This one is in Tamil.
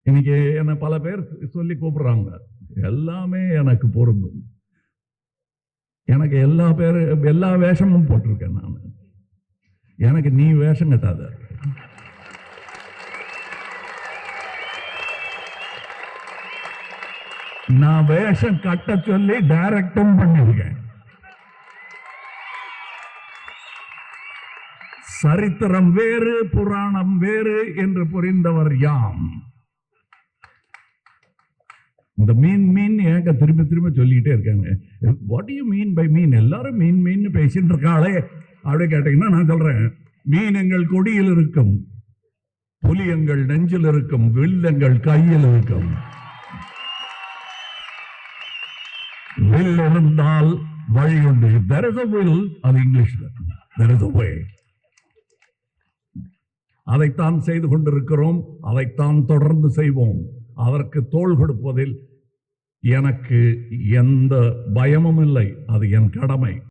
இன்னைக்கு என்ன பல பேர் சொல்லி கூப்பிடுறாங்க, எல்லாமே எனக்கு பொருந்தும். எனக்கு எல்லா வேஷமும் போட்டிருக்கேன் நான். எனக்கு நீ வேஷம் கட்டாத. நான் வேஷம் கட்ட சொல்லி டைரக்டும் பண்ணிருக்கேன். சரித்திரம் வேறு புராணம் வேறு என்று புரிந்தவர் யாம். இந்த மீன் ஏங்க திரும்ப திரும்ப சொல்லிட்டே இருக்காங்க. வாட் யூ மீன் பை மீன்? எல்லாரும் மீன் பேசிட்டு இருக்காளே அப்படி கேட்டீங்கன்னா நான் சொல்றேன், மீன் எங்கள் கொடியில் இருக்கும், புலி எங்கள் நெஞ்சில் இருக்கும், வில் எங்கள் கையில் இருக்கும். வில் இருந்தால் வழி உண்டு. There is a will, அது இங்கிலீஷ்ல. There is a way. அதைத்தான் செய்து கொண்டிருக்கிறோம், அதைத்தான் தொடர்ந்து செய்வோம். அதற்கு தோள் கொடுப்பதில் எனக்கு எந்த பயமும் இல்லை. அது என் கடமை.